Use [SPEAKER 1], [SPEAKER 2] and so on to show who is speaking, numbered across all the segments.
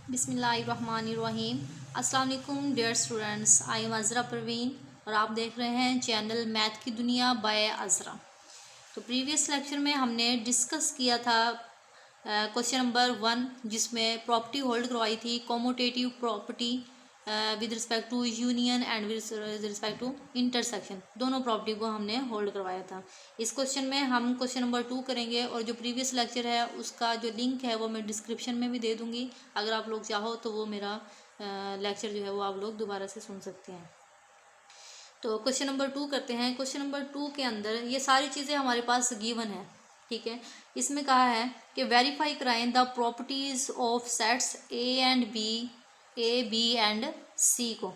[SPEAKER 1] बिस्मिल्लाहिर्रहमानिर्रहीम। अस्सलाम वालेकुम dear students, I am Azra Parveen और आप देख रहे हैं चैनल मैथ की दुनिया बाय अज़रा। तो प्रीवियस लेक्चर में हमने डिस्कस किया था क्वेश्चन नंबर 1, जिसमें प्रॉपर्टी होल्ड करवाई थी, commutative property with respect to union and with respect to intersection. दोनों प्रॉपर्टी को हमने होल्ड करवाया था। इस क्वेश्चन में हम क्वेश्चन नंबर 2 करेंगे और जो प्रीवियस लेक्चर है उसका जो लिंक है वो मैं डिस्क्रिप्शन में भी दे दूँगी। अगर आप लोग चाहो तो वो मेरा लेक्चर जो है वो आप लोग दोबारा से सुन सकते हैं। तो क्वेश्चन नंबर 2 करते हैं। क्वेश्चन नंबर 2 के अंदर ये सारी चीज़ें हमारे पास गिवन है, ठीक है। इसमें कहा है कि वेरीफाई कराएं the properties of sets A B and C को।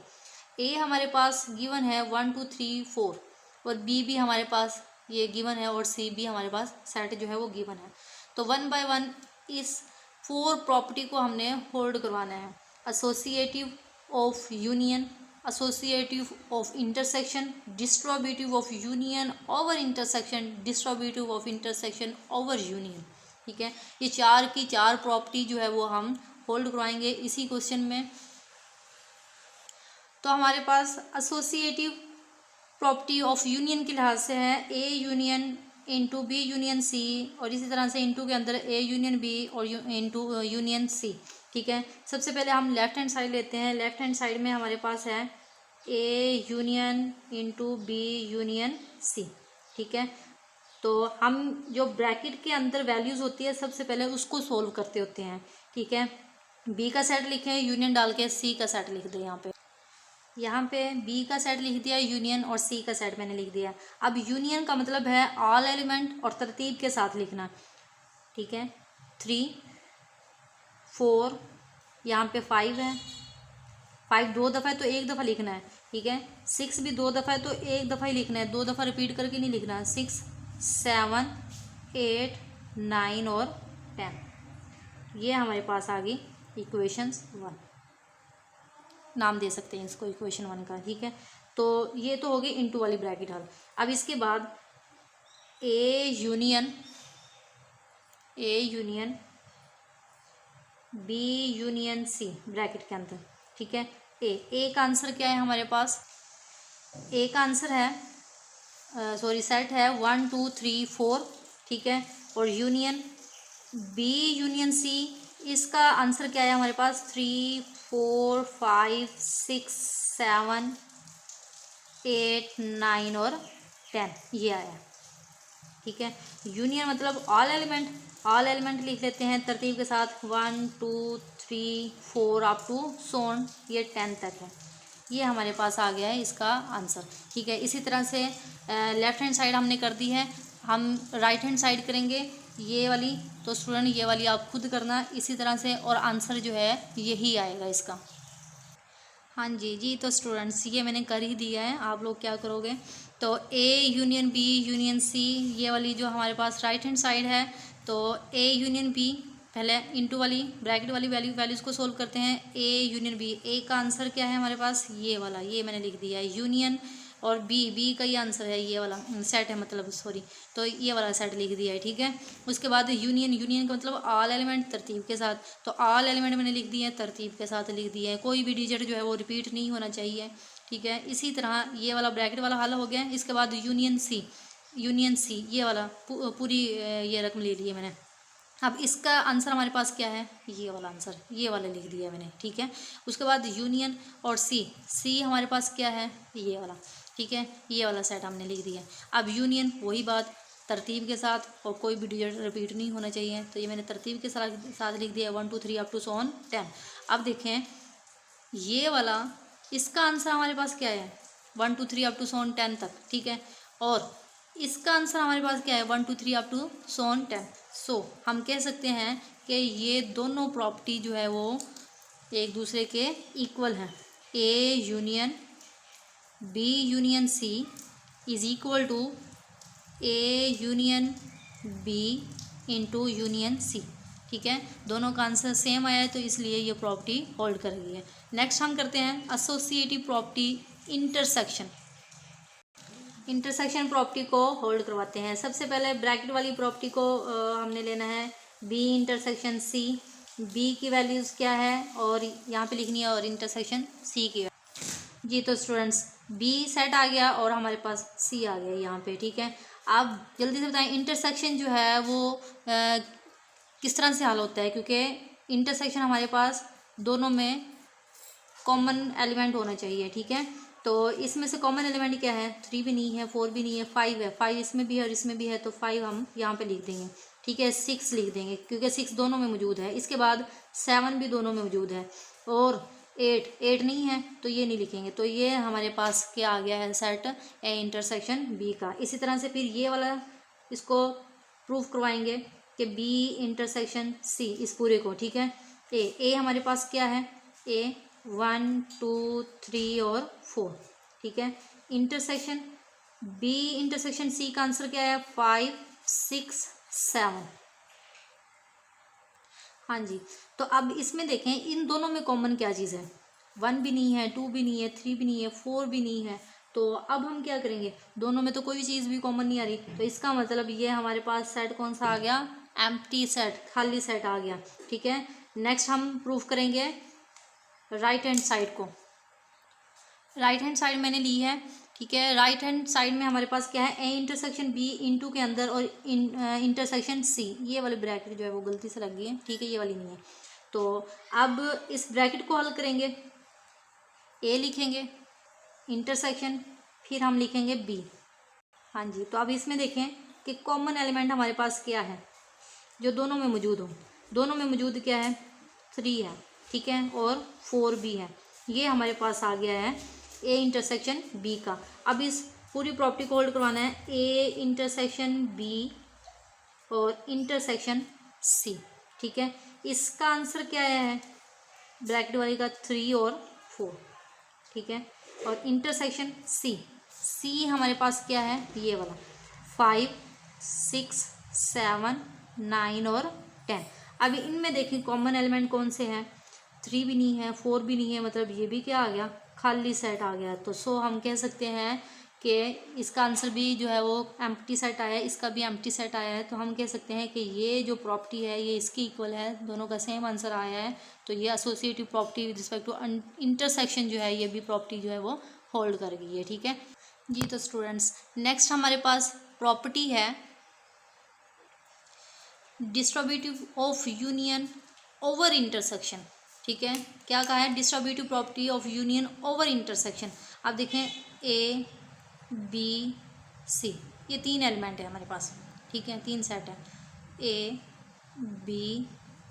[SPEAKER 1] ए हमारे पास गिवन है 1 2 3 4 और बी भी हमारे पास ये गिवन है और सी भी हमारे पास सेट जो है वो गिवन है। तो 1 बाय 1 इस 4 प्रॉपर्टी को हमने होल्ड करवाना है। Associative of union, associative of intersection, distributive of union over intersection, distributive of intersection over union, ठीक है। ये चार की चार प्रॉपर्टी जो है वो हम होल्ड करवाएंगे इसी क्वेश्चन में। तो हमारे पास एसोसिएटिव प्रॉपर्टी ऑफ यूनियन के लिहाज से है A union into B union C, और इसी तरह से इंटू के अंदर ए यूनियन बी और इंटू यूनियन सी, ठीक है। सबसे पहले हम लेफ्ट हैंड साइड लेते हैं। लेफ्ट हैंड साइड में हमारे पास है A union into B union C, ठीक है। तो हम जो ब्रैकेट के अंदर वैल्यूज़ होती है सबसे पहले उसको सोल्व करते होते हैं, ठीक है। बी का सेट लिखें, यूनियन डाल के सी का सेट लिख दें। यहाँ पे बी का सेट लिख दिया यूनियन और सी का सेट मैंने लिख दिया। अब यूनियन का मतलब है ऑल एलिमेंट और तरतीब के साथ लिखना, ठीक है। 3 4, यहाँ पे 5 है, 5 2 दफ़ा है तो एक दफ़ा लिखना है, ठीक है। 6 भी 2 दफ़ा है तो एक दफ़ा ही लिखना है, 2 दफ़ा रिपीट करके नहीं लिखना है। 6 7 8 9 और 10, ये हमारे पास आ गई इक्वेशंस 1। नाम दे सकते हैं इसको इक्वेशन 1 का, ठीक है। तो ये तो होगी इनटू वाली ब्रैकेट हल। अब इसके बाद A union B union C bracket के अंदर, ठीक है। ए का आंसर क्या है हमारे पास? ए का आंसर है सेट है 1 2 3 4, ठीक है। और यूनियन बी यूनियन सी, इसका आंसर क्या है हमारे पास? 3 4 5 6 7 8 9 और 10, ये आया, ठीक है। यूनियन मतलब ऑल एलिमेंट लिख लेते हैं तरतीब के साथ 1 2 3 4 अप टू सोन, ये 10 तक है। ये हमारे पास आ गया है इसका आंसर, ठीक है। इसी तरह से लेफ्ट हैंड साइड हमने कर दी है, हम राइट हैंड साइड करेंगे ये वाली। तो स्टूडेंट ये वाली आप खुद करना इसी तरह से, और आंसर जो है यही आएगा इसका। हाँ जी तो स्टूडेंट्स ये मैंने कर ही दिया है, आप लोग क्या करोगे? तो A union B union C, ये वाली जो हमारे पास राइट हैंड साइड है, तो ए यूनियन बी पहले इंटू वाली ब्रैकेट वाली वैल्यूज़ को सोल्व करते हैं। ए यूनियन बी, ए का आंसर क्या है हमारे पास? ये वाला, ये मैंने लिख दिया है यूनियन, और बी का ही आंसर है ये वाला सेट है, मतलब सॉरी, तो ये वाला सेट लिख दिया है, ठीक है। उसके बाद यूनियन का मतलब ऑल एलिमेंट तरतीब के साथ, तो ऑल एलिमेंट मैंने लिख दिए हैं तरतीब के साथ लिख दिया है, कोई भी डिजिट जो है वो रिपीट नहीं होना चाहिए, ठीक है। इसी तरह ये वाला ब्रैकेट वाला हल हो गया। इसके बाद यूनियन सी ये वाला पूरी ये रकम ले ली है मैंने। अब इसका आंसर हमारे पास क्या है? ये वाला आंसर, ये वाला लिख दिया है मैंने, ठीक है। उसके बाद यूनियन और सी हमारे पास क्या है? ये वाला, ठीक है, ये वाला सेट हमने लिख दिया। अब यूनियन वही बात तरतीब के साथ, और कोई भी डिजिट रिपीट नहीं होना चाहिए, तो ये मैंने तरतीब के साथ लिख दिया 1 2 3 अप टू सोन 10। अब देखें ये वाला, इसका आंसर हमारे पास क्या है? 1 2 3 अप टू सोन 10 तक, ठीक है। और इसका आंसर हमारे पास क्या है? 1 2 3 अप टू सोन 10। सो हम कह सकते हैं कि ये दोनों प्रॉपर्टी जो है वो एक दूसरे के इक्वल हैं। A union B union C is equal to A union B into union C, ठीक है। दोनों का आंसर सेम आया है तो इसलिए ये प्रॉपर्टी होल्ड कर रही है। नेक्स्ट हम करते हैं एसोसिएटिव प्रॉपर्टी इंटरसेक्शन प्रॉपर्टी को होल्ड करवाते हैं। सबसे पहले ब्रैकेट वाली प्रॉपर्टी को हमने लेना है बी इंटरसेक्शन सी, बी की वैल्यूज़ क्या है और यहाँ पे लिखनी है, और इंटरसेक्शन सी की। जी तो स्टूडेंट्स बी सेट आ गया और हमारे पास सी आ गया यहाँ पे, ठीक है। आप जल्दी से बताएं इंटरसेक्शन जो है वो किस तरह से हल होता है, क्योंकि इंटरसेक्शन हमारे पास दोनों में कॉमन एलिमेंट होना चाहिए, ठीक है। तो इसमें से कॉमन एलिमेंट क्या है, 3 भी नहीं है, 4 भी नहीं है, 5 है। 5 इसमें भी है और इसमें भी है, तो 5 हम यहाँ पे लिख देंगे, ठीक है। 6 लिख देंगे क्योंकि 6 दोनों में मौजूद है। इसके बाद 7 भी दोनों में मौजूद है, और 8 नहीं है तो ये नहीं लिखेंगे। तो ये हमारे पास क्या आ गया है, सेट ए इंटरसेक्शन बी का। इसी तरह से फिर ये वाला इसको प्रूव करवाएंगे कि बी इंटरसेक्शन सी, इस पूरे को, ठीक है। ए हमारे पास क्या है, ए 1 2 3 और 4, ठीक है। इंटरसेक्शन बी इंटरसेक्शन सी का आंसर क्या है, 5 6 7। हाँ जी, तो अब इसमें देखें इन दोनों में कॉमन क्या चीज़ है, 1 भी नहीं है, 2 भी नहीं है, 3 भी नहीं है, 4 भी नहीं है। तो अब हम क्या करेंगे, दोनों में तो कोई चीज़ भी कॉमन नहीं आ रही, तो इसका मतलब ये हमारे पास सेट कौन सा आ गया, एम्प्टी सेट, खाली सेट आ गया, ठीक है। नेक्स्ट हम प्रूफ करेंगे राइट हैंड साइड को। राइट हैंड साइड मैंने ली है, ठीक है। राइट हैंड साइड में हमारे पास क्या है, ए इंटरसेक्शन बी इनटू के अंदर और इंटरसेक्शन सी। ये वाली ब्रैकेट जो है वो गलती से लग गई है, ठीक है, ये वाली नहीं है। तो अब इस ब्रैकेट को हल करेंगे, ए लिखेंगे इंटरसेक्शन, फिर हम लिखेंगे बी। हाँ जी, तो अब इसमें देखें कि कॉमन एलिमेंट हमारे पास क्या है जो दोनों में मौजूद हो। दोनों में मौजूद क्या है, 3 है, ठीक है, और 4 भी है। ये हमारे पास आ गया है ए इंटरसेक्शन बी का। अब इस पूरी प्रॉपर्टी को होल्ड करवाना है, ए इंटरसेक्शन बी और इंटरसेक्शन सी, ठीक है। इसका आंसर क्या है, ब्रैकेट वाली का 3 और 4, ठीक है। और इंटरसेक्शन सी, सी हमारे पास क्या है, ये वाला 5 6 7 9 और 10। अब इनमें देखें कॉमन एलिमेंट कौन से हैं, 3 भी नहीं है, 4 भी नहीं है, मतलब ये भी क्या आ गया, खाली सेट आ गया। तो सो हम कह सकते हैं कि इसका आंसर भी जो है वो एम्प्टी सेट आया है, इसका भी एम्प्टी सेट आया है। तो हम कह सकते हैं कि ये जो प्रॉपर्टी है ये इसकी इक्वल है, दोनों का सेम आंसर आया है। तो ये associative property with respect to intersection जो है, ये भी प्रॉपर्टी जो है वो होल्ड कर गई है, ठीक है जी। तो स्टूडेंट्स नेक्स्ट हमारे पास प्रॉपर्टी है distributive of union over intersection, ठीक है। क्या कहा है, distributive property of union over intersection. अब देखें ए बी सी, ये 3 एलिमेंट है हमारे पास, ठीक है, 3 सेट है, ए बी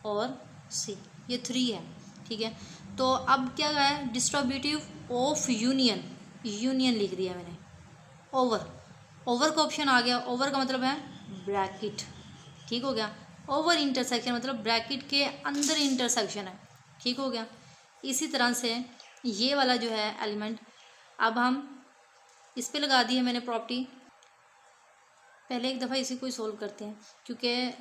[SPEAKER 1] और सी, ये 3 है, ठीक है। तो अब क्या कहा है, डिस्ट्रीब्यूटिव ऑफ यूनियन, यूनियन लिख दिया मैंने, ओवर, ओवर का ऑप्शन आ गया। ओवर का मतलब है ब्रैकेट, ठीक हो गया। ओवर इंटरसेक्शन मतलब ब्रैकेट के अंदर इंटरसेक्शन है, ठीक हो गया। इसी तरह से ये वाला जो है एलिमेंट, अब हम इस पे लगा दी है मैंने प्रॉपर्टी। पहले एक दफ़ा इसी को ही सोल्व करते हैं, क्योंकि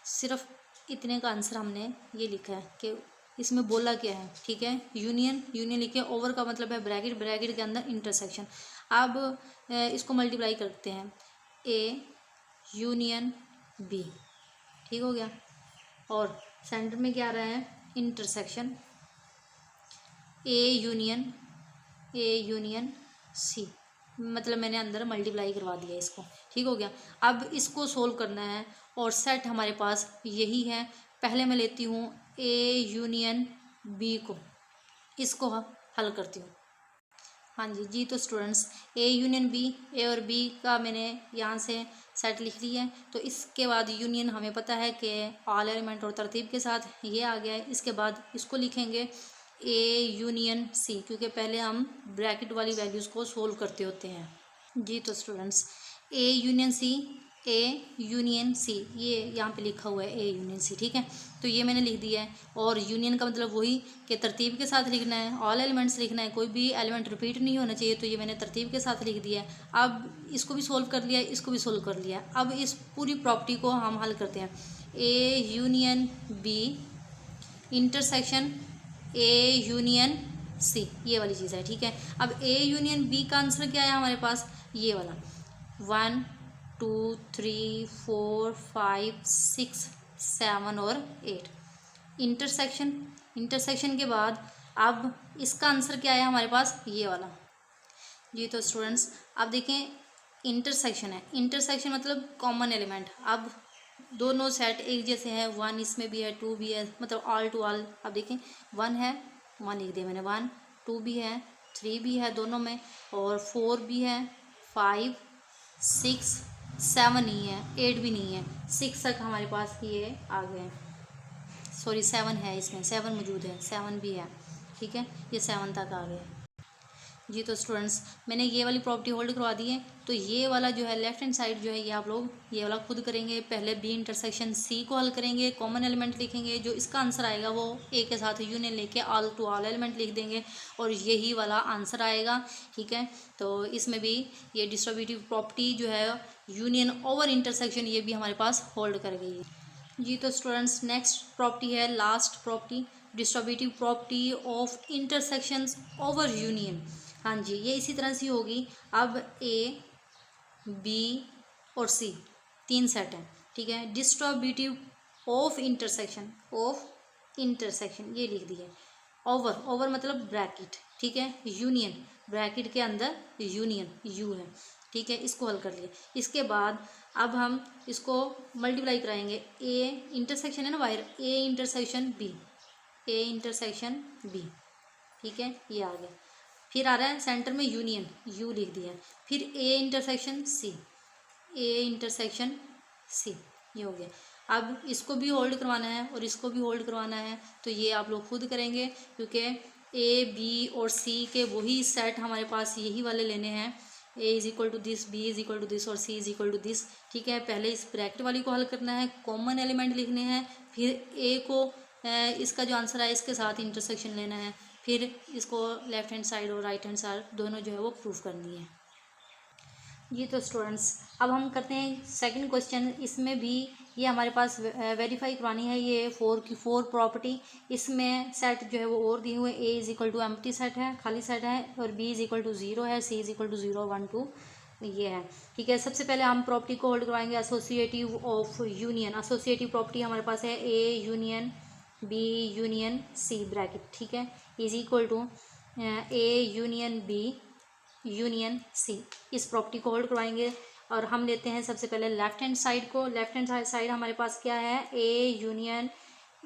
[SPEAKER 1] सिर्फ इतने का आंसर हमने ये लिखा है कि इसमें बोला क्या है, ठीक है। यूनियन, यूनियन लिखे, ओवर का मतलब है ब्रैकेट, ब्रैकेट के अंदर इंटरसेक्शन। अब इसको मल्टीप्लाई करते हैं, ए यूनियन बी, ठीक हो गया, और सेंटर में क्या आ रहा है, इंटरसेक्शन ए यूनियन सी, मतलब मैंने अंदर मल्टीप्लाई करवा दिया इसको, ठीक हो गया। अब इसको सोल्व करना है और सेट हमारे पास यही है। पहले मैं लेती हूँ ए यूनियन बी को, इसको हल करती हूँ। हाँ जी जी, तो स्टूडेंट्स ए यूनियन बी, ए और बी का मैंने यहाँ से सेट लिख लिया है। तो इसके बाद यूनियन हमें पता है कि ऑल एलिमेंट और तरतीब के साथ ये आ गया है। इसके बाद इसको लिखेंगे ए यूनियन सी, क्योंकि पहले हम ब्रैकेट वाली वैल्यूज़ को सोल्व करते होते हैं जी। तो students A union C, A union C, ये यहाँ पे लिखा हुआ है ए यूनियन सी, ठीक है। तो ये मैंने लिख दिया है, और यूनियन का मतलब वही कि तरतीब के साथ लिखना है, ऑल एलिमेंट्स लिखना है, कोई भी एलिमेंट रिपीट नहीं होना चाहिए। तो ये मैंने तरतीब के साथ लिख दिया है। अब इसको भी सोल्व कर लिया, इसको भी सोल्व कर लिया। अब इस पूरी प्रॉपर्टी को हम हल करते हैं, A union B intersection A union C, ये वाली चीज़ है, ठीक है। अब ए यूनियन बी का आंसर क्या है हमारे पास, ये वाला 1 2 3 4 5 6 7 और 8। इंटरसेक्शन, इंटरसेक्शन के बाद अब इसका आंसर क्या है हमारे पास, ये वाला। जी तो स्टूडेंट्स अब देखें, इंटरसेक्शन है, इंटरसेक्शन मतलब कॉमन एलिमेंट। अब दोनों सेट एक जैसे हैं, 1 इसमें भी है, 2 भी है, मतलब ऑल टू ऑल। अब देखें 1 है, 1 लिख दिया मैंने, 1, 2 भी है, 3 भी है दोनों में, और 4 भी है, 5, 6, 7 नहीं है, 8 भी नहीं है, 6 तक हमारे पास ये आ गए हैं। सॉरी 7 है, इसमें 7 मौजूद है, 7 भी है, ठीक है, ये 7 तक आ गए। जी तो स्टूडेंट्स मैंने ये वाली प्रॉपर्टी होल्ड करवा दी है, तो ये वाला जो है लेफ्ट हैंड साइड जो है ये आप लोग ये वाला खुद करेंगे। पहले बी इंटरसेक्शन सी को हल करेंगे, कॉमन एलिमेंट लिखेंगे, जो इसका आंसर आएगा वो ए के साथ यूनियन लेके ऑल टू ऑल एलिमेंट लिख देंगे और यही वाला आंसर आएगा, ठीक है। तो इसमें भी ये डिस्ट्रीब्यूटिव प्रॉपर्टी जो है यूनियन ओवर इंटरसेक्शन, ये भी हमारे पास होल्ड कर गई है। जी तो स्टूडेंट्स नेक्स्ट प्रॉपर्टी है last property, distributive property of intersections over union. हाँ जी, ये इसी तरह से होगी। अब ए, बी और सी 3 सेट हैं, ठीक है। डिस्ट्रीब्यूटिव ऑफ इंटरसेक्शन ये लिख दिया। ओवर, ओवर मतलब ब्रैकेट, ठीक है। यूनियन, ब्रैकेट के अंदर यूनियन यू है, ठीक है, इसको हल कर लिया। इसके बाद अब हम इसको मल्टीप्लाई कराएंगे। ए इंटरसेक्शन है ना बाहर, A intersection B, A intersection B, ठीक है, ये आ गया। फिर आ रहा है सेंटर में यूनियन, यू लिख दिया। फिर A intersection C, A intersection C, ये हो गया। अब इसको भी होल्ड करवाना है और इसको भी होल्ड करवाना है, तो ये आप लोग खुद करेंगे, क्योंकि ए बी और सी के वही सेट हमारे पास यही वाले लेने हैं। A is equal to this, B is equal to this और C is equal to this, ठीक है। पहले इस ब्रैकेट वाली को हल करना है, कॉमन एलिमेंट लिखने हैं, फिर ए को इसका जो आंसर है इसके साथ इंटरसेक्शन लेना है, फिर इसको लेफ्ट हैंड साइड और राइट हैंड साइड दोनों जो है वो प्रूफ करनी है। जी तो स्टूडेंट्स अब हम करते हैं सेकंड क्वेश्चन। इसमें भी ये हमारे पास वेरीफाई करवानी है ये 4 की 4 प्रॉपर्टी। इसमें सेट जो है वो और दिए हुए, A is equal to empty set है, खाली सेट है, और बी इज इक्वल टू 0 है, सी इज इक्वल टू 0, 1, 2 ये है, ठीक है। सबसे पहले हम प्रॉपर्टी को होल्ड करवाएंगे associative of union. Associative property हमारे पास है A union B union C bracket, ठीक है, is equal to A union B union C. इस प्रॉपर्टी को होल्ड करवाएंगे और हम लेते हैं सबसे पहले लेफ्ट हैंड साइड को। लेफ्ट हैंड साइड हमारे पास क्या है, A union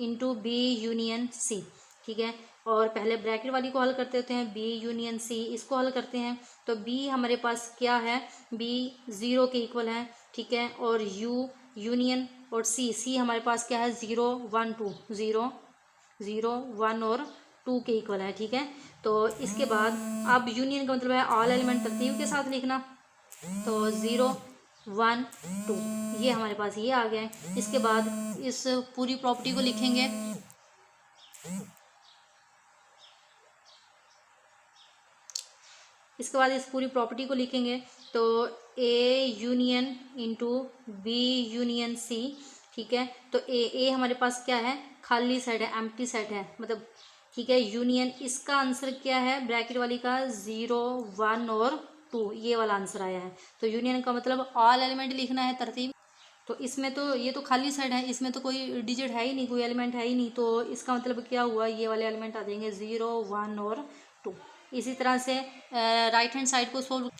[SPEAKER 1] into B union C, ठीक है। और पहले ब्रैकेट वाली को हल करते होते हैं, बी यूनियन सी, इसको हल करते हैं। तो बी हमारे पास क्या है, बी 0 के इक्वल है, ठीक है, और यू यूनियन और सी हमारे पास क्या है, 0, 1, 2, 0, 0, 1 और 2 के इक्वल है, ठीक है। तो इसके बाद अब यूनियन का मतलब है ऑल एलिमेंट तरतीब के साथ लिखना, तो 0, 1, 2 ये हमारे पास ये आ गया है। इसके बाद इस पूरी प्रॉपर्टी को लिखेंगे, इसके बाद इस पूरी प्रॉपर्टी को लिखेंगे तो A union into B union C, ठीक है। तो ए हमारे पास क्या है, खाली सेट है, एम्प्टी सेट है, मतलब ठीक है। यूनियन इसका आंसर क्या है, ब्रैकेट वाली का 0, 1 और 2 ये वाला आंसर आया है। तो यूनियन का मतलब ऑल एलिमेंट लिखना है तरतीब। तो इसमें तो ये तो खाली सेट है, इसमें तो कोई डिजिट है ही नहीं, कोई एलिमेंट है ही नहीं, तो इसका मतलब क्या हुआ, ये वाले एलिमेंट आ जाएंगे 0, 1 और 2। इसी तरह से राइट हैंड साइड को सोल्व।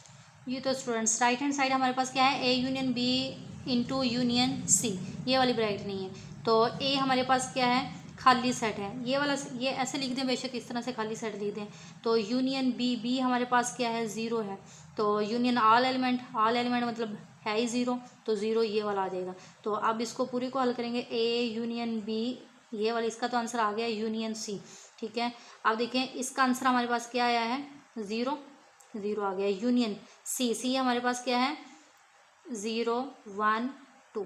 [SPEAKER 1] ये तो स्टूडेंट्स राइट हैंड साइड हमारे पास क्या है, A union B into union C, ये वाली ब्रैकेट नहीं है। तो ए हमारे पास क्या है, खाली सेट है, ये वाला, ये ऐसे लिख दें, बेशक इस तरह से खाली सेट लिख दें। तो यूनियन बी हमारे पास क्या है, 0 है। तो यूनियन ऑल एलिमेंट मतलब है ही 0, तो 0 ये वाला आ जाएगा। तो अब इसको पूरी को हल करेंगे, ए यूनियन बी, ये वाला इसका तो आंसर आ गया यूनियन सी, ठीक है। अब देखें इसका आंसर हमारे पास क्या आया है, 0 आ गया। यूनियन सी हमारे पास क्या है, 0, 1, 2,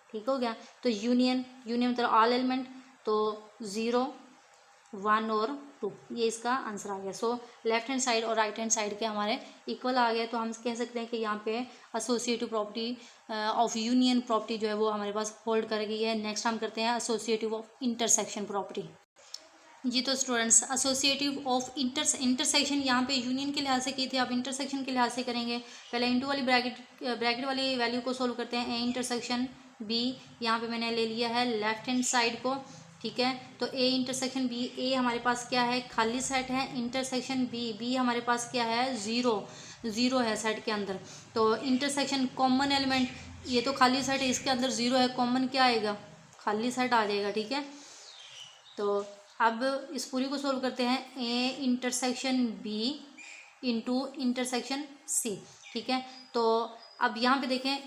[SPEAKER 1] ठीक हो गया। तो यूनियन मतलब ऑल एलिमेंट, तो 0, 1 और 2 ये इसका आंसर आ गया। सो लेफ्ट हैंड साइड और राइट हैंड साइड के हमारे इक्वल आ गए। तो हम कह सकते हैं कि यहाँ पे associative property of union property जो है वो हमारे पास होल्ड कर गई है। नेक्स्ट हम करते हैं एसोसिएटिव ऑफ इंटरसेक्शन प्रॉपर्टी। जी तो स्टूडेंट्स एसोसिएटिव ऑफ इंटरसेक्शन यहाँ पे यूनियन के लिहाज से की थी, आप इंटरसेक्शन के लिहाज से करेंगे। पहले इंटू वाली ब्रैकेट वाली वैल्यू को सोल्व करते हैं, ए इंटरसेक्शन बी, यहाँ पे मैंने ले लिया है लेफ्ट हैंड साइड को, ठीक है। तो ए इंटरसेक्शन बी, ए हमारे पास क्या है, खाली सेट है। इंटरसेक्शन बी, बी हमारे पास क्या है, ज़ीरो, ज़ीरो है सेट के अंदर। तो इंटरसेक्शन कॉमन एलिमेंट, ये तो खाली सेट है, इसके अंदर ज़ीरो है, कॉमन क्या आएगा, खाली सेट आ जाएगा। ठीक है। तो अब इस पूरी को सोल्व करते हैं। A intersection B into intersection C. ठीक है। तो अब यहाँ पे देखें,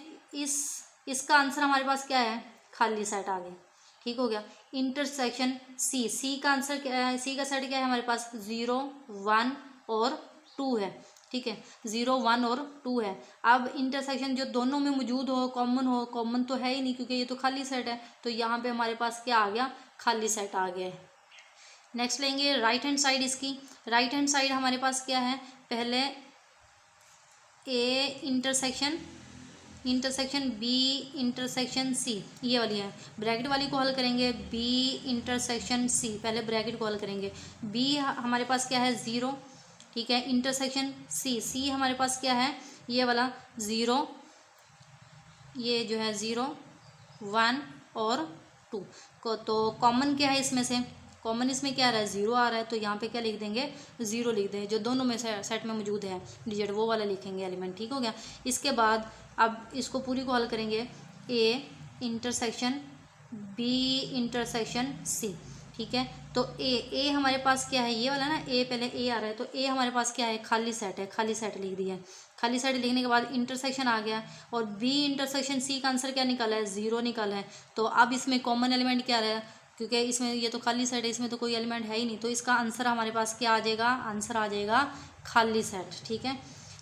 [SPEAKER 1] इसका आंसर हमारे पास क्या है, खाली सेट आ गया। ठीक हो गया। इंटरसेक्शन सी, सी का आंसर क्या है, सी का सेट क्या है हमारे पास, 0 1 और 2 है। ठीक है, 0 1 और 2 है। अब इंटरसेक्शन जो दोनों में मौजूद हो, कॉमन तो है ही नहीं क्योंकि ये तो खाली सेट है। तो यहाँ पे हमारे पास क्या आ गया, खाली सेट आ गया है। नेक्स्ट लेंगे राइट हैंड साइड इसकी। राइट हैंड साइड हमारे पास क्या है, पहले A intersection B intersection C, ये वाली है, ब्रैकेट वाली को हल करेंगे। बी इंटरसेक्शन सी, पहले ब्रैकेट को हल करेंगे। बी हमारे पास क्या है, 0। ठीक है। इंटरसेक्शन सी, सी हमारे पास क्या है, ये वाला 0, ये जो है 0 1 और 2 को। तो कॉमन क्या है इसमें से, कॉमन इसमें क्या आ रहा है, 0 आ रहा है। तो यहाँ पे क्या लिख देंगे, 0 लिख देंगे। जो दोनों में से सेट में मौजूद है डिजिट, वो वाला लिखेंगे एलिमेंट। ठीक हो गया। इसके बाद अब इसको पूरी को हल करेंगे। A intersection B intersection C. ठीक है। तो ए हमारे पास क्या है, ये वाला ना, ए पहले ए आ रहा है। तो ए हमारे पास क्या है, खाली सेट है, खाली सेट लिख दिया है। खाली सेट लिखने के बाद इंटरसेक्शन आ गया, और बी इंटरसेक्शन सी का आंसर क्या निकाला है, 0 निकाला है। तो अब इसमें कॉमन एलिमेंट क्या रहा है, क्योंकि इसमें ये तो खाली सेट है, इसमें तो कोई एलिमेंट है ही नहीं। तो इसका आंसर हमारे पास क्या आ जाएगा, आंसर आ जाएगा खाली सेट। ठीक है।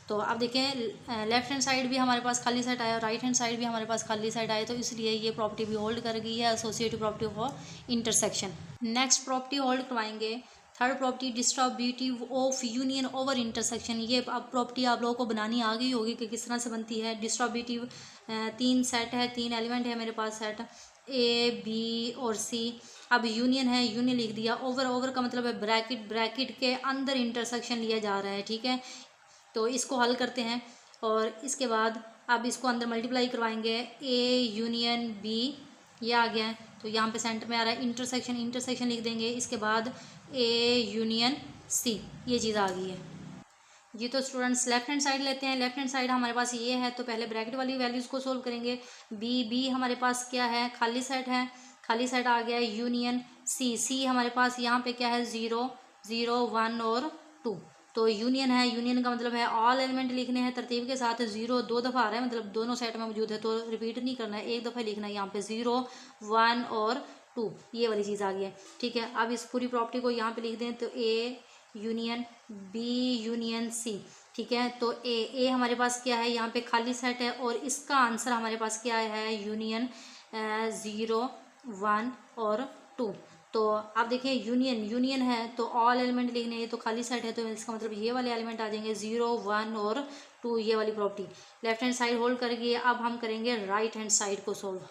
[SPEAKER 1] तो अब देखें, लेफ्ट हैंड साइड भी हमारे पास खाली सेट आया, राइट हैंड साइड भी हमारे पास खाली सेट आया। तो इसलिए ये प्रॉपर्टी भी होल्ड कर गई है, associative property of intersection. Next property hold करवाएंगे, third property distributive of union over intersection. ये अब प्रॉपर्टी आप लोगों को बनानी आ गई होगी कि किस तरह से बनती है। डिस्ट्रीब्यूटिव, 3 सेट है, 3 एलिमेंट है मेरे पास सेट ए बी और सी। अब यूनियन है, यूनियन लिख दिया। ओवर का मतलब है ब्रैकेट, ब्रैकेट के अंदर इंटरसेक्शन लिया जा रहा है। ठीक है। तो इसको हल करते हैं, और इसके बाद अब इसको अंदर मल्टीप्लाई करवाएंगे। ए यूनियन बी, ये आ गया है। तो यहाँ पे सेंटर में आ रहा है इंटरसेक्शन, इंटरसेक्शन लिख देंगे। इसके बाद ए यूनियन सी, ये चीज़ आ गई है जी। तो स्टूडेंट्स लेफ्ट हैंड साइड लेते हैं। लेफ्ट हैंड साइड हमारे पास ये है, तो पहले ब्रैकेट वाली वैल्यूज़ को सोल्व करेंगे। बी हमारे पास क्या है, खाली सेट है, खाली सेट आ गया। यूनियन सी हमारे पास यहाँ पे क्या है, 0 0 1 और 2। तो यूनियन है, यूनियन का मतलब है ऑल एलिमेंट लिखने हैं तरतीब के साथ। 0 2 दफ़ा आ रहा है, मतलब दोनों सेट में मौजूद है, तो रिपीट नहीं करना है, एक दफ़ा लिखना है। यहाँ पे 0 1 और 2, ये वाली चीज़ आ गई है। ठीक है। अब इस पूरी प्रॉपर्टी को यहाँ पे लिख दें, तो A union B union C. ठीक है। तो ए हमारे पास क्या है, यहाँ पे खाली सेट है, और इसका आंसर हमारे पास क्या है, यूनियन 0 1 और 2। तो आप देखिए, यूनियन है तो ऑल एलिमेंट लिखने हैं, तो खाली सेट है, तो इसका मतलब ये वाले एलिमेंट आ जाएंगे 0 1 और 2, ये वाली property. Left hand side hold करके अब हम करेंगे राइट हैंड साइड को सोल्व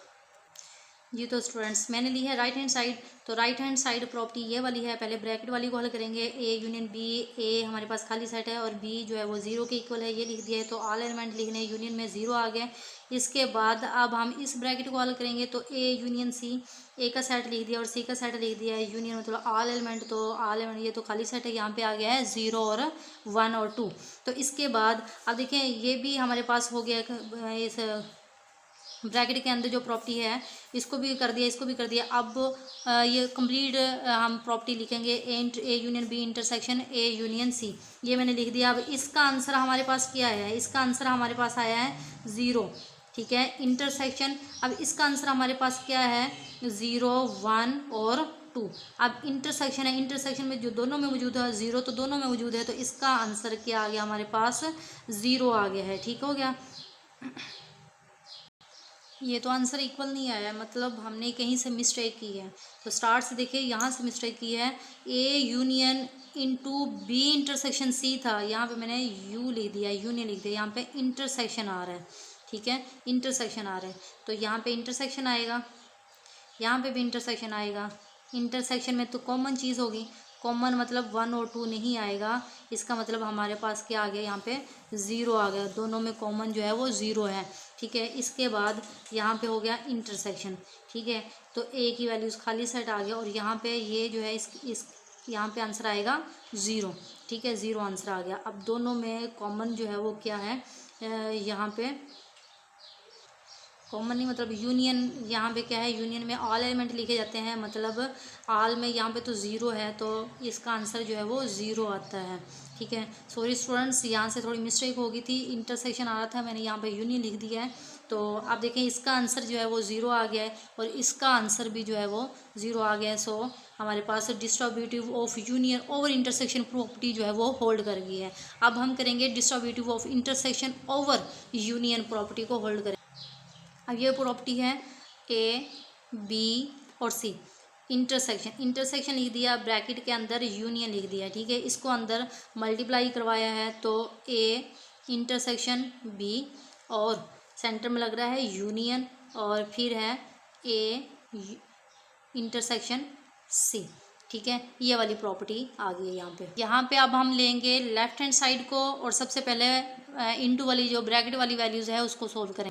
[SPEAKER 1] जी। तो स्टूडेंट्स मैंने ली है राइट हैंड साइड। तो राइट हैंड साइड प्रॉपर्टी ये वाली है, पहले ब्रैकेट वाली को हल करेंगे। ए यूनियन बी, ए हमारे पास खाली सेट है और बी जो है वो 0 के इक्वल है, ये लिख दिया है। तो ऑल एलिमेंट लिखने, यूनियन में 0 आ गया। इसके बाद अब हम इस ब्रैकेट को हल करेंगे, तो ए यूनियन सी, ए का सेट लिख दिया और सी का सेट लिख दिया है। यूनियन मतलब ऑल एलिमेंट, तो ऑल एलिमेंट ये तो खाली सेट है, यहाँ पे आ गया है 0 और 1 और 2। तो इसके बाद अब देखें, ये भी हमारे पास हो गया, इस ब्रैकेट के अंदर जो प्रॉपर्टी है इसको भी कर दिया, इसको भी कर दिया। अब ये कंप्लीट हम प्रॉपर्टी लिखेंगे। A union B intersection A union C, ये मैंने लिख दिया। अब इसका आंसर हमारे पास क्या है, इसका आंसर हमारे पास आया है 0। ठीक है। इंटरसेक्शन, अब इसका आंसर हमारे पास क्या है, 0 1 और 2। अब इंटरसेक्शन है, इंटरसेक्शन में जो दोनों में मौजूद है, 0 तो दोनों में मौजूद है, तो इसका आंसर क्या आ गया, हमारे पास 0 आ गया है। ठीक हो गया। ये तो आंसर इक्वल नहीं आया, मतलब हमने कहीं से मिस्टेक की है। तो स्टार्ट से देखिए, यहाँ से मिस्टेक की है। A union into B intersection C था, यहाँ पे मैंने यू लिख दिया, यूनियन लिख दिया, यहाँ पे इंटरसेक्शन आ रहा है। ठीक है। इंटरसेक्शन आ रहा है, तो यहाँ पे इंटरसेक्शन आएगा, यहाँ पे भी इंटरसेक्शन आएगा। इंटरसेक्शन में तो कॉमन चीज़ होगी, कॉमन मतलब 1 और 2 नहीं आएगा। इसका मतलब हमारे पास क्या आ गया, यहाँ पे 0 आ गया। दोनों में कॉमन जो है वो 0 है। ठीक है। इसके बाद यहाँ पे हो गया इंटरसेक्शन, ठीक है। तो ए की वैल्यूज़ खाली सेट आ गया और यहाँ पे ये जो है इस यहाँ पे आंसर आएगा 0, ठीक है, 0 आंसर आ गया। अब दोनों में कॉमन जो है वो क्या है, यहाँ पे कॉमन नहीं मतलब यूनियन, यहाँ पे क्या है, यूनियन में ऑल एलिमेंट लिखे जाते हैं, मतलब ऑल में यहाँ पे तो 0 है तो इसका आंसर जो है वो 0 आता है, ठीक है। सॉरी स्टूडेंट्स, यहाँ से थोड़ी मिस्टेक हो गई थी, इंटरसेक्शन आ रहा था, मैंने यहाँ पे यूनियन लिख दिया है। तो आप देखें इसका आंसर जो है वो 0 आ गया है और इसका आंसर भी जो है वो 0 आ गया है। सो हमारे पास distributive of union over intersection property जो है वो होल्ड कर गई है। अब हम करेंगे distributive of intersection over union property को होल्ड करें। अब ये प्रॉपर्टी है ए बी और सी, इंटरसेक्शन लिख दिया, ब्रैकेट के अंदर यूनियन लिख दिया, ठीक है। इसको अंदर मल्टीप्लाई करवाया है तो ए इंटरसेक्शन बी और सेंटर में लग रहा है यूनियन और फिर है ए इंटरसेक्शन सी, ठीक है। ये वाली प्रॉपर्टी आ गई है यहाँ पे अब हम लेंगे लेफ्ट हैंड साइड को और सबसे पहले इनटू वाली जो ब्रैकेट वाली वैल्यूज़ है उसको सोल्व करें।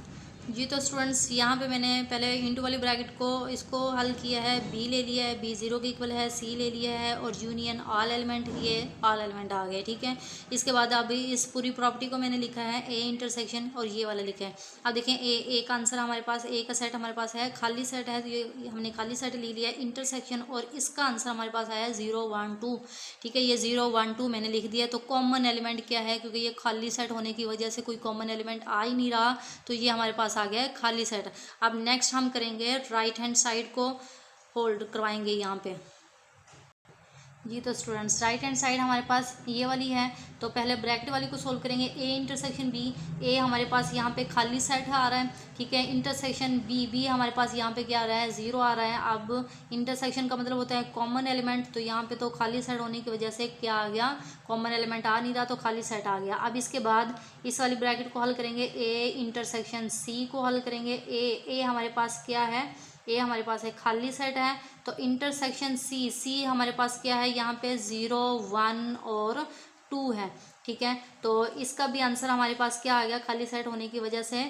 [SPEAKER 1] जी तो स्टूडेंट्स यहाँ पे मैंने पहले इंटू वाली ब्रैकेट को इसको हल किया है, बी ले लिया है, बी 0 के इक्वल है, सी ले लिया है और यूनियन ऑल एलिमेंट, ये ऑल एलिमेंट आ गए, ठीक है। इसके बाद अभी इस पूरी प्रॉपर्टी को मैंने लिखा है ए इंटरसेक्शन और ये वाला लिखा है। अब देखें ए का आंसर हमारे पास, ए का सेट हमारे पास है, खाली सेट है तो ये हमने खाली सेट ले लिया है इंटरसेक्शन और इसका आंसर हमारे पास आया 0 1 2, ठीक है। ये 0 1 2 मैंने लिख दिया। तो कॉमन एलिमेंट क्या है, क्योंकि ये खाली सेट होने की वजह से कोई कॉमन एलिमेंट आ ही नहीं रहा तो ये हमारे पास आ गया है खाली सेट। अब नेक्स्ट हम करेंगे राइट हैंड साइड को होल्ड करवाएंगे यहाँ पे। जी तो स्टूडेंट्स राइट हैंड साइड हमारे पास ये वाली है तो पहले ब्रैकेट वाली को सोल्व करेंगे। ए इंटरसेक्शन बी, ए हमारे पास यहाँ पे खाली सेट आ रहा है, ठीक है। इंटरसेक्शन बी, बी हमारे पास यहाँ पे क्या आ रहा है, 0 आ रहा है। अब इंटरसेक्शन का मतलब होता है कॉमन एलिमेंट, तो यहाँ पे तो खाली सेट होने की वजह से क्या आ गया, कॉमन एलिमेंट आ नहीं रहा तो खाली सेट आ गया। अब इसके बाद इस वाली ब्रैकेट को हल करेंगे, ए इंटरसेक्शन सी को हल करेंगे। ए हमारे पास क्या है, ए हमारे पास है खाली सेट है तो इंटरसेक्शन सी, सी हमारे पास क्या है, यहाँ पे 0 1 और 2 है, ठीक है। तो इसका भी आंसर हमारे पास क्या आ गया, खाली सेट होने की वजह से,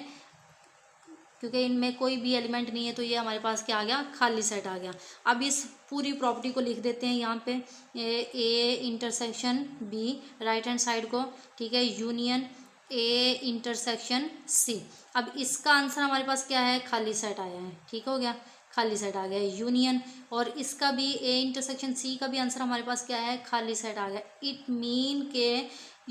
[SPEAKER 1] क्योंकि इनमें कोई भी एलिमेंट नहीं है तो ये हमारे पास क्या आ गया, खाली सेट आ गया। अब इस पूरी प्रॉपर्टी को लिख देते हैं यहाँ पे, A intersection B right hand side को, ठीक है, यूनियन ए इंटरसेक्शन सी। अब इसका आंसर हमारे पास क्या है, खाली सेट आया है, ठीक हो गया, खाली सेट आ गया यूनियन। और इसका भी ए इंटरसेक्शन सी का भी आंसर हमारे पास क्या है, खाली सेट आ गया। इट मीन के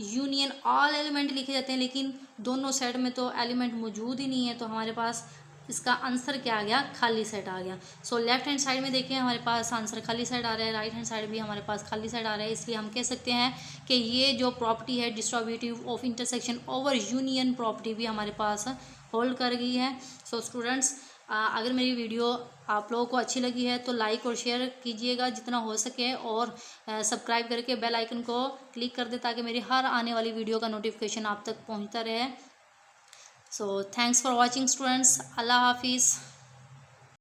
[SPEAKER 1] यूनियन ऑल एलिमेंट लिखे जाते हैं लेकिन दोनों सेट में तो एलिमेंट मौजूद ही नहीं है तो हमारे पास इसका आंसर क्या आ गया, खाली सेट आ गया। सो लेफ्ट हैंड साइड में देखिए हमारे पास आंसर खाली सेट आ रहा है, राइट हैंड साइड भी हमारे पास खाली सेट आ रहा है। इसलिए हम कह सकते हैं कि ये जो प्रॉपर्टी है distributive of intersection over union property भी हमारे पास होल्ड कर गई है। सो स्टूडेंट्स अगर मेरी वीडियो आप लोगों को अच्छी लगी है तो लाइक और शेयर कीजिएगा जितना हो सके और सब्सक्राइब करके बेल आइकन को क्लिक कर दे ताकि मेरी हर आने वाली वीडियो का नोटिफिकेशन आप तक पहुंचता रहे। So thanks for watching students, अल्लाह हाफिज़।